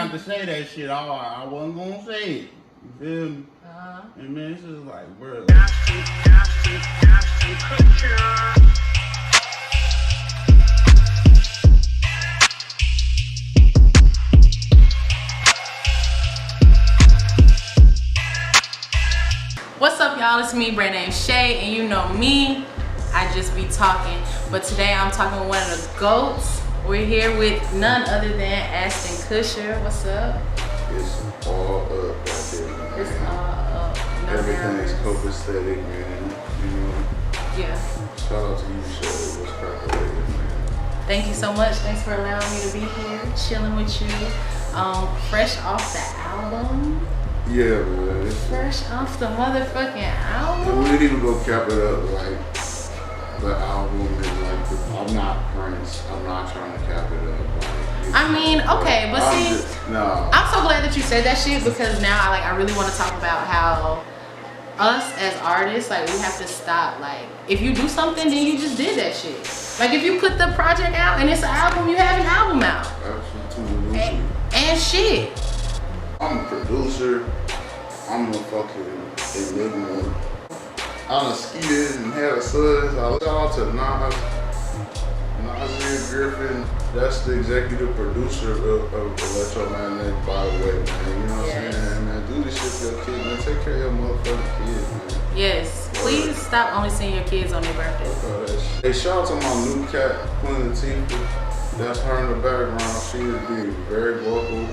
have to say that shit. I wasn't gonna say it. You feel me? And man, it's just like, bro. What's up, y'all? It's me, BrandNameShay, and you know me, I just be talking. But today I'm talking with one of the GOATs. We're here with none other than Asston Kusher. What's up? It's all up right there, man. It's all up. No Everything's nerves. copacetic, man. You know. Yeah. Shout out to you, Shay. What's cracking, man? Thank you so much. Thanks for allowing me to be here, chilling with you. Fresh off the album. Yeah, man. Fresh off the motherfucking album. We didn't even go cap it up like the album and like I'm not Prince. I'm not trying to cap it up. Like, I mean, okay, but see, no. I'm so glad that you said that shit because now I really want to talk about how us as artists, like, we have to stop. Like, if you do something, then you just did that shit. Like, if you put the project out and it's an album, you have an album out. Absolutely. And shit. I'm a producer. I'm a fucking enigma. I done skeeted and had a son. Shout out to Nasir Griffin. That's the executive producer of Electromagnetic, by the way, man. You know what I'm saying? Man, do this shit for your kid, man. Take care of your motherfucking kids, man. Yes. Please stop only seeing your kids on their birthday. Hey, shout out to my new cat, Queen Latifah. That's her in the background. She is being very vocal.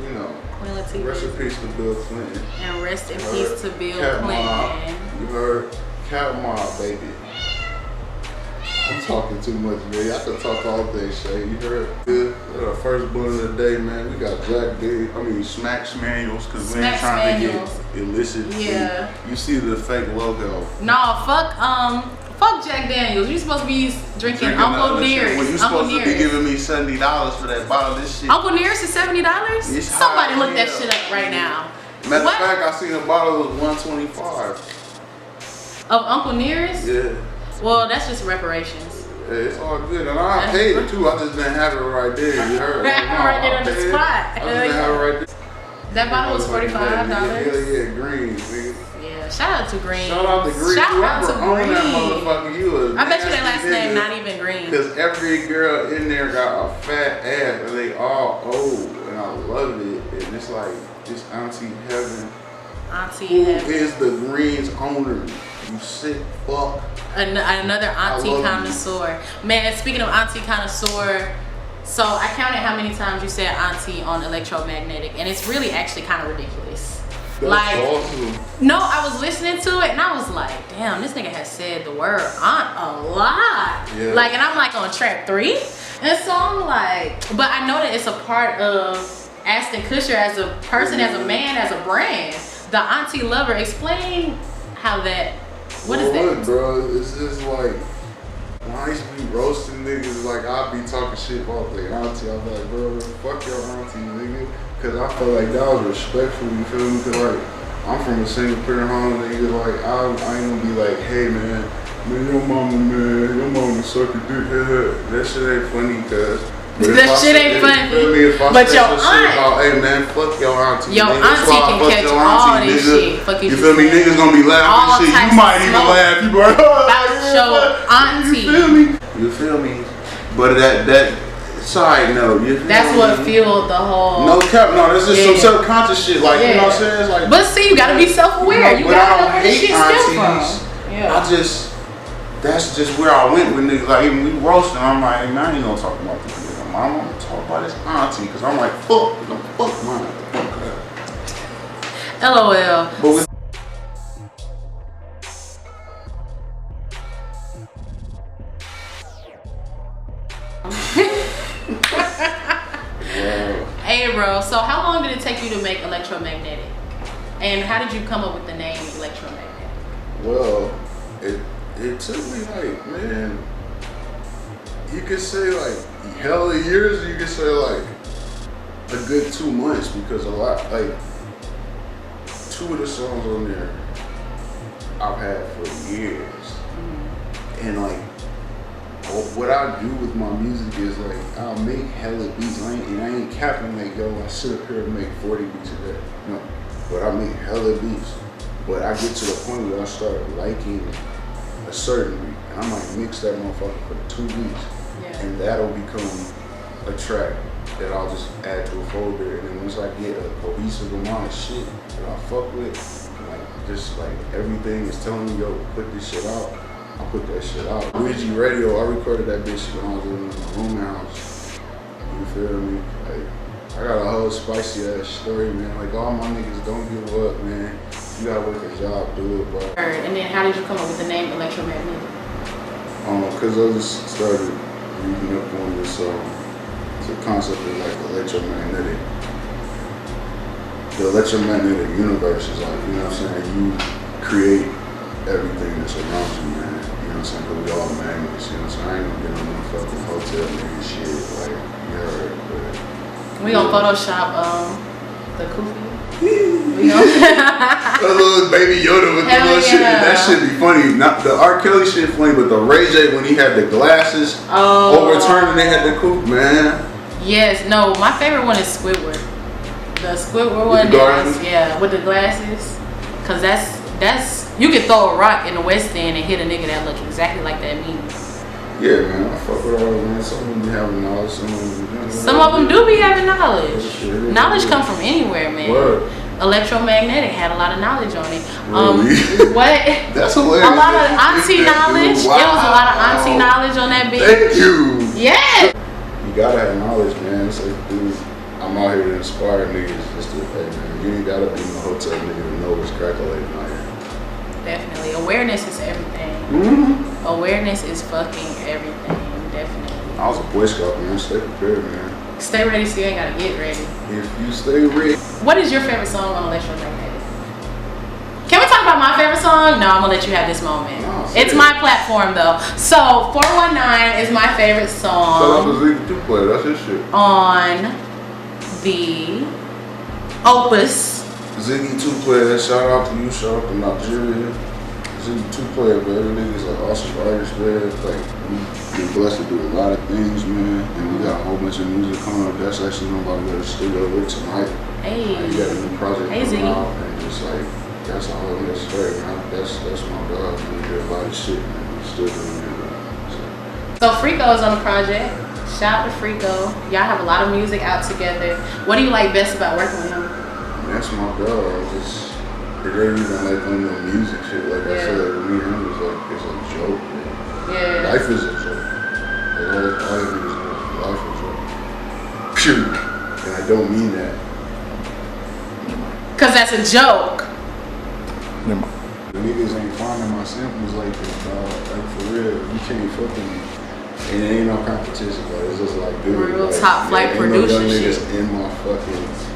You know. Queen Latifah. Rest in peace to Bill Clinton. And rest in peace to Bill Cat Clinton. Mob. You heard? Cat Mob, baby. I'm talking too much, man. I could talk all day, Shay. You heard? Good. The first blunt of the day, man. We got Smack Spaniels, because we ain't trying to get illicit. Yeah. You see the fake logo. No, fuck Jack Daniels. You supposed to be drinking Uncle Nearest. When you supposed to be giving me $70 for that bottle of this shit. Uncle Nearest is $70? Somebody look that shit up right now. Matter of fact, I seen a bottle was $125. Of Uncle Nearest? Yeah. Well, that's just reparations. Yeah, it's all good. And I paid it too. I just didn't have it right there. You heard? Right there on the spot. I just didn't have it right there. That bottle was $45. Yeah, green, nigga. Yeah, shout out to Green. Shout out to Green. Shout out to Green. That motherfucker, I bet you that last name not even Green. Because every girl in there got a fat ass and they all old. And I love it. And it's like, it's Auntie Heaven. Auntie Heaven. Who is the Green's owner? You sick fuck. Another auntie connoisseur. Man, speaking of auntie connoisseur, so I counted how many times you said auntie on Electromagnetic, and it's really actually kind of ridiculous. That's awesome. No, I was listening to it and I was like, damn, this nigga has said the word aunt a lot. Yeah. Like, and I'm like on track 3. And so I'm like, but I know that it's a part of Asston Kusher as a person, as a man, as a brand. The auntie lover. Explain how that. What is that? Look, bro, it's just like, when I used to be roasting niggas, like, I'd be talking shit about their auntie. I'd be like, bro, fuck your auntie, nigga. Because I felt like that was respectful, you feel me? Because, like, I'm from a single parent home, nigga. Like, I ain't gonna be like, hey, man, your mama suck a dick. That shit ain't funny, cuz. That shit ain't funny. But your aunt. About, hey, man, fuck your auntie. Your auntie can catch all this shit. Fuck you feel me? Niggas gonna be laughing shit. You might even laugh. You be like, about your auntie. You feel me? But that side note, that's what fueled the whole. No cap, no, this is some subconscious shit. Like, you know what I'm saying? It's like, but see, you gotta be self-aware. You gotta know where this shit stem from. Yeah. That's just where I went with niggas. Like, even we roasting, I'm like, man, I ain't gonna talk about this nigga. I'm gonna talk about his auntie, cause I'm like, fuck mine. LOL. But with Hey, bro. So, how long did it take you to make Electromagnetic? And how did you come up with the name Electromagnetic? Well, it took me like, man, you could say like hella years, you could say like a good 2 months, because a lot, like 2 of the songs on there I've had for years. And like, what I do with my music is like, I'll make hella beats, and I ain't capping like, yo, I sit up here and make 40 beats a day. No, but I make hella beats. But I get to the point where I start liking a certain beat, and I might mix that motherfucker for 2 weeks, and that'll become a track that I'll just add to a folder. And then once I get a cohesive amount of shit that I fuck with, like just like everything is telling me, yo, put this shit out, I put that shit out. Luigi Radio, I recorded that bitch when I was living in my room house. You feel me? Like, I got a whole spicy ass story, man. Like, all my niggas don't give up, man. You gotta work a job, do it, bro. And then how did you come up with the name Electromagnetic? Cause I just started reading up on this, the concept of like electromagnetic. The electromagnetic universe is like, you know what I'm saying? You create everything that's around you, man. You know what I'm saying? Cause we all magnets, you know what I'm saying? I ain't gonna get on no fucking hotel nigga shit, like, you heard, but. We gonna Photoshop, the Kufi. We gonna the little baby Yoda with the little shit. That shit be funny. Not the R. Kelly shit funny, but the Ray J when he had the glasses overturned and they had the coupe, man. Yes, no, my favorite one is Squidward. The Squidward one, yeah, with the glasses. Cause that's you can throw a rock in the West End and hit a nigga that look exactly like that meme. Yeah, man, I fuck with all of them, man. Some of them be having knowledge, some of them do be having knowledge. Knowledge come from anywhere, man. Word. Electromagnetic had a lot of knowledge on it. Really? What? That's hilarious. A lot of auntie knowledge. Wow. It was a lot of auntie knowledge on that bitch. Thank you. Yeah. You gotta have knowledge, man. It's like, dude, I'm out here to inspire niggas just to, hey, man, you ain't gotta be in the hotel nigga to know what's calculating out here. Definitely. Awareness is everything. Mm-hmm. Awareness is fucking everything. Definitely. I was a Boy Scout, man. Stay prepared, man. Stay ready so you ain't gotta get ready. If you stay ready. What is your favorite song on Electromagnetic? Can we talk about my favorite song? No, I'm gonna let you have this moment. No, it's my platform though. So 419 is my favorite song. So that was Ziggy 2 Player, that's his shit. On the Opus. Ziggy 2 Player, shout out to you, shout out to Nigeria. Ziggy 2 Player, man. Niggas are awesome artists, man. Like, we've been blessed to do a lot of things, man. And we got a whole bunch of music coming up. That's actually nobody to go to the studio with tonight. Hey. You got a new project coming out, and just like, that's a whole new story, man. That's my dog, man. We hear a lot of shit, man. We still doing it, man. So Frico is on the project. Shout out to Frico. Y'all have a lot of music out together. What do you like best about working with him? That's my dog. It ain't even like on no music shit. Like I said, me and him is like, it's a joke, man. Yeah. Life is a joke. Like all it is, life is a joke. Period. And I don't mean that. Cause that's a joke. The niggas ain't finding my samples like this, dog. Like for real. You can't fucking. And it ain't no competition, but it's just like, dude. Real like, top flight producer no shit. Niggas in my fucking.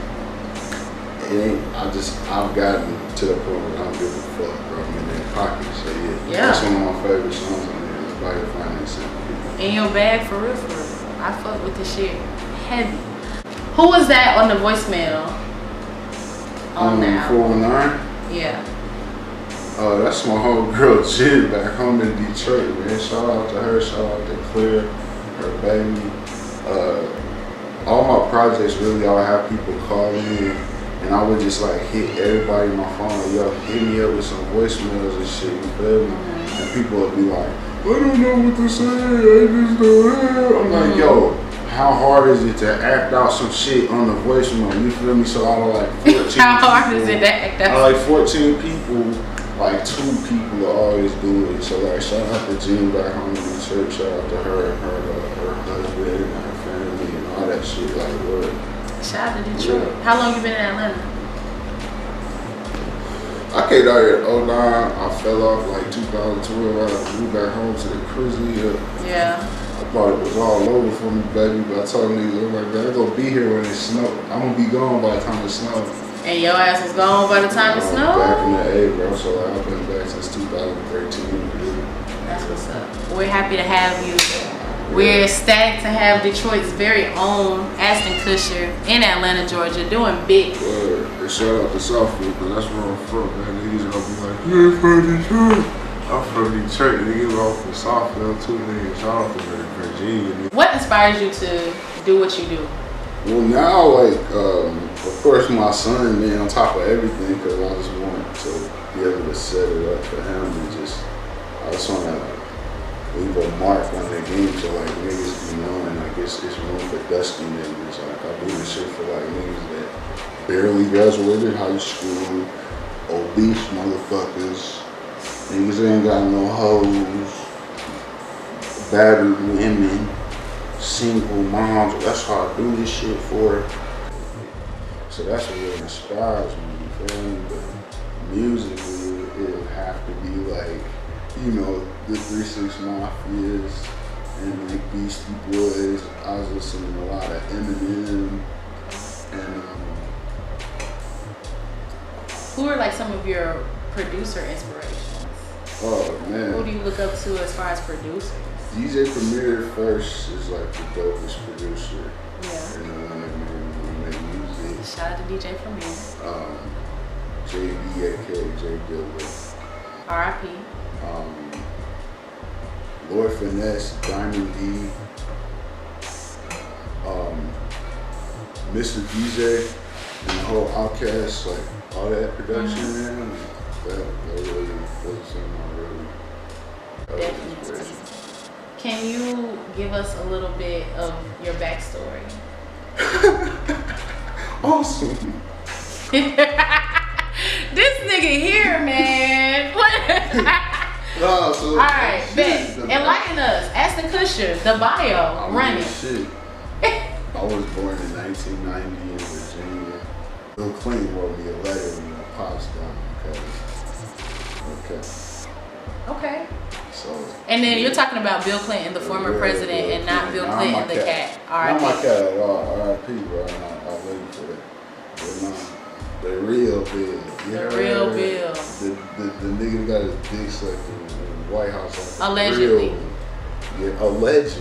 I've gotten to the point where I don't give a fuck, bro. I'm in their pocket, so yeah. That's one of my favorite songs on there. It's by the finance. In your bag, for real, for real. I fuck with the shit heavy. Who was that on the voicemail? On now. 419? Yeah. That's my whole girl Jen back home in Detroit, man. Shout out to her, shout out to Claire, her baby. All my projects really, I'll have people call in. And I would just like hit everybody in my phone, like, yo, hit me up with some voicemails and shit, you feel me? And people would be like, I don't know what to say, I just don't know. I'm like, yo, how hard is it to act out some shit on the voicemail, you feel me? So out of like 14 How hard is it to act out? Out of like 14 people, like 2 people will always do it. So like, shout out to Jean back home in the church, shout out to her and her husband and her family and all that shit, like, what? Shout out to Detroit. Yeah. How long you been in Atlanta? I came out here in 09. I fell off like 2012. I moved back home to the cruising. Yeah. I thought it was all over for me, baby. But I told niggas, I'm like, I'm gonna be here when it snow. I'm gonna be gone by the time it snows. And your ass was gone by the time it snowed? Back in the A, bro. So like, I've been back since 2013. That's what's up. We're happy to have you. We're ecstatic to have Detroit's very own Asston Kusher in Atlanta, Georgia, doing big. Word. And shout out to Southfield, because that's where I'm from, man. Niggas are gonna be like, you're from Detroit. I'm from Detroit. Niggas are from Southfield too, nigga. Shout out to Virginia. What inspires you to do what you do? Well, now, like, of course, my son, man, on top of everything, because I just want to be able to set it up for him and I just want to leave a mark on the game so, like, niggas be knowing, like, it's room for dusty niggas. Like, I do this shit for, like, niggas that barely graduated high school, obese motherfuckers, niggas that ain't got no hoes, battered women, single moms. That's how I do this shit for. So that's what really inspires me, you feel me? But musically, it would have to be like, you know, the 3 6 Mafias and like Beastie Boys. I was listening to a lot of Eminem and who are like some of your producer inspirations? oh man. Who do you look up to as far as producers? DJ Premier first is like the dopest producer. Yeah. And the one that made music. Shout out to DJ Premier. JB, aka J Dilla. R.I.P. Lord Finesse, Diamond D, Mr. DJ, and the whole Outkast, like all that production, man. That really was some of my really inspiration. Can you give us a little bit of your backstory? Awesome. This nigga here, man. No, so all right, bet. Enlighten us. Asston Kusher, the bio, run it. Shit. I was born in 1990 in Virginia. Bill Clinton wrote me a letter when my pops died because. Okay. So. And then you're talking about Bill Clinton, the former president, and not Bill Clinton, the cat. Not my cat at all. R.I.P. bro. I'll wait for that. But no, the real Bill. The real Bill. The nigga got his dick sucked in the White House. Like allegedly. Yeah, alleged.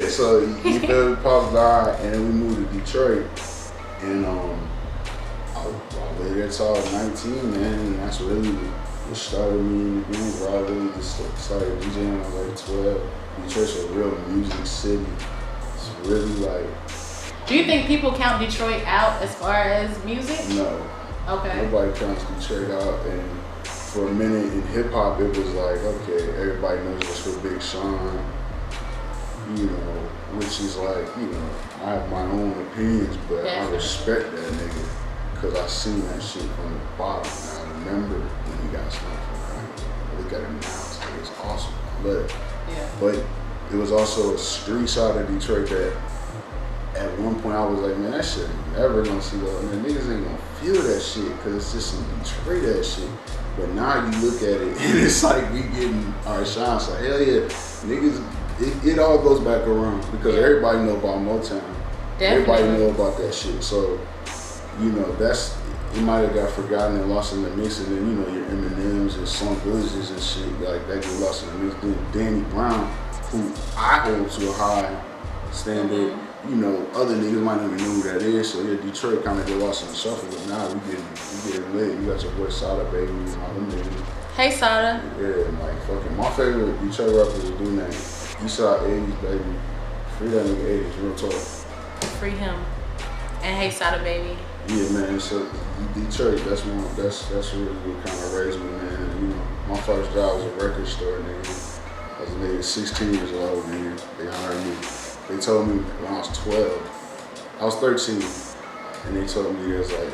So he fell, Pops died, and then we moved to Detroit. And I lived there till I was 19, man. And that's really what started me in the game, bro. I really just started DJing when I was like 12. Detroit's a real music city. It's really like. Do you think people count Detroit out as far as music? No. Okay. Nobody counts Detroit out, and for a minute in hip hop, it was like, okay, everybody knows this for Big Sean, you know, which is like, you know, I have my own opinions, but I respect that nigga because I seen that shit from the bottom. And I remember when he got smoked from that. Look at him now, it's awesome. But it was also a street side of Detroit that. At one point, I was like, man, that shit never gonna see that. Man, niggas ain't gonna feel that shit because it's just some Detroit ass shit. But now you look at it and it's like we getting our shine. So hell yeah, niggas, it all goes back around because everybody know about Motown. Definitely. Everybody know about that shit. So, you know, that's, it might have got forgotten and lost in the mix. And then, you know, your Eminems and Slum Villages and shit, like that get lost in the mix. Then Danny Brown, who I hold to a high standard. You know, other niggas might not even know who that is, so yeah, Detroit kind of get lost in the shuffle, but now we getting lit. You got your boy Sada, baby, and all them niggas. Hey, Sada. Yeah, like, fucking, my favorite Detroit rapper is a dude named Eastside 80s, baby. Free that nigga 80s, real talk. Free him. And hey, Sada, baby. Yeah, man, so Detroit, that's really what kind of raised me, man. And, you know, my first job was a record store, nigga. I was a nigga 16 years old, man. They hired me. They told me when I was 12, I was 13, and they told me, they was like,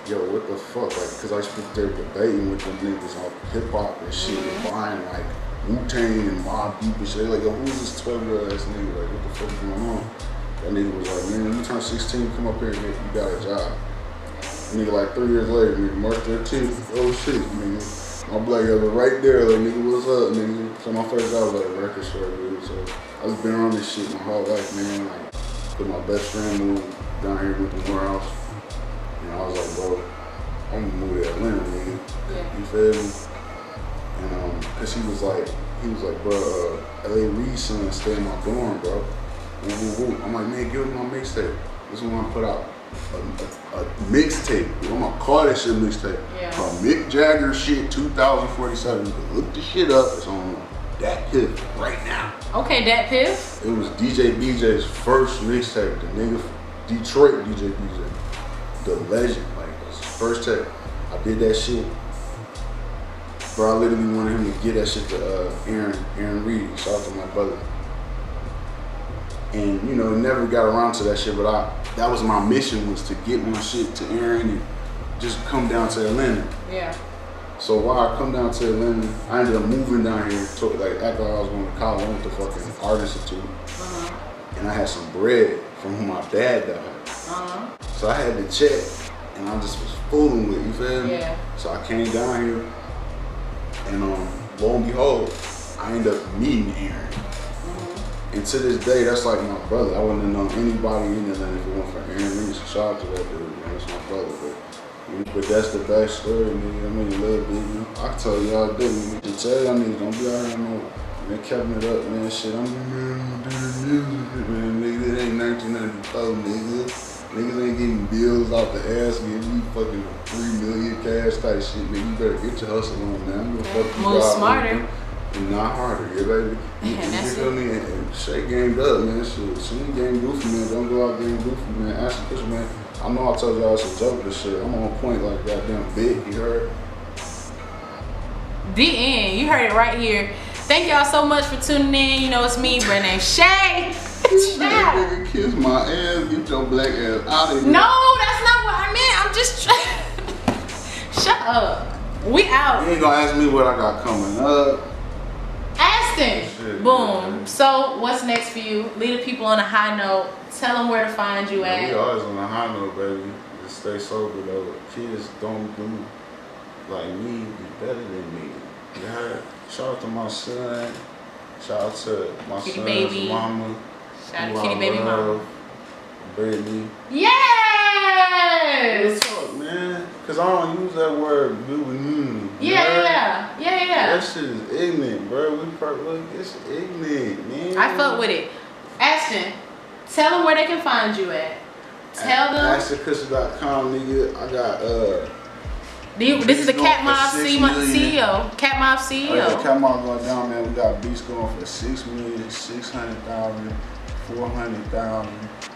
yo, what the fuck? Like, cause I stood there debating with them niggas on hip hop and shit, and buying like Wu-Tang and Mobb Deep and shit. Like, yo, who's this 12-year-old ass nigga? Like, what the fuck is going on? That nigga was like, man, when you turn 16, come up here and you got a job. Nigga, like 3 years later, nigga, March 13th, oh shit, nigga. My black guy was right there, like, nigga, what's up, nigga? So my first job was at a record store, dude. So I was been on this shit my whole life, man. Like, but my best friend moved down here with the Morehouse. And I was like, bro, I'm gonna move to Atlanta, nigga. Yeah. You feel me? And cause he was like, bro, L.A. Reid's son stay in my dorm, bro. Woo, woo, woo. I'm like, man, give me my mixtape. This is when I put out a mixtape. I'm gonna call that shit mixtape. Yeah. Called Mick Jagger shit 2047. You can look the shit up. It's on Dat Piff right now. Okay, Dat Piff. It was DJ BJ's first mixtape. The nigga Detroit DJ BJ, the legend, like his first tape. I did that shit. Bro, I literally wanted him to get that shit to Aaron Reed. Shout out to my brother. And you know, never got around to that shit, but that was my mission, was to get my shit to Aaron and just come down to Atlanta. Yeah. So while I come down to Atlanta, I ended up moving down here. Like after I was going to college, I went to fucking Art Institute, and I had some bread from who my dad died. So I had the check, and I just was fooling with it, you feel me? Yeah. So I came down here, and lo and behold, I ended up meeting Aaron. And to this day, that's like my brother. I wouldn't have known anybody in Atlanta if it weren't for Aaron Reed. So shout out to that dude, man. That's my brother. But that's the backstory, nigga. I mean, a little bit, man. I told y'all, didn't to tell y'all niggas, don't be out here no, man, keeping it up, man. Shit, I'm doing music, man. Nigga, it ain't 1994, nigga. Niggas ain't getting bills out the ass, getting you fucking 3 million cash type shit, nigga. You better get your hustle on, man. I'm gonna fuck you move smarter. And not harder, yeah, baby. You feel me? And Shay gamed up, man. Shit, she ain't game goofy, man. Don't go out game goofy, man. Asston Kusher, man. I know I told y'all it's a joke, this shit. I'm on point like goddamn big, you heard? The end. You heard it right here. Thank y'all so much for tuning in. You know it's me, BrandNameShay. Nigga, kiss my ass, get your black ass out of here. No, that's not what I meant. I'm just Shut up. We out. You ain't gonna ask me what I got coming up. Aston. Shit, boom. man. So what's next for you? Leave the people on a high note. Tell them where to find you at. We always on a high note, baby. Just stay sober though. Kids don't do like me, be better than me. You heard? Shout out to my son. Shout out to my Kitty son's baby. mama. Shout out to Kitty Baby Mama. BrandName. Yes! What's up, man? Cause I don't use that word, Yeah. That shit is ignorant, bro. It's ignorant, man. I fuck with it. Aston, tell them where they can find you at. Tell them. AstonKusher.com, nigga. I got This is the Cat Mob 6 CEO. million. Cat Mob CEO. Oh, yeah, Cat Mob going down, man. We got beats going for 6,600,000, 400,000.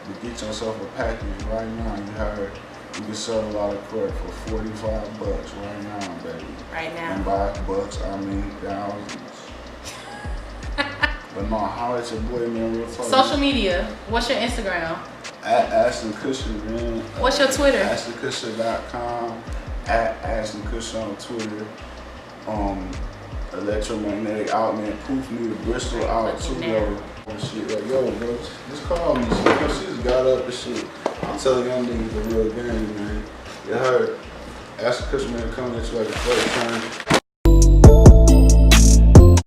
You get yourself a package right now. You heard. You can sell a lot of crap for $45 right now, baby. Right now. And by bucks, I mean thousands. But no, holla at your boy, man. Real talk. Social media. What's your Instagram? At Asston Kusher, man. What's your Twitter? AstonKusher.com. At Asston Kusher on Twitter. Electromagnetic out, man. Proof me the Bristol out too, yo. Shit, like, yo, bro, just call me. She just got up and shit. I'm telling y'all niggas the real game, man. You heard? Asston Kusher, man, coming at you like a first time.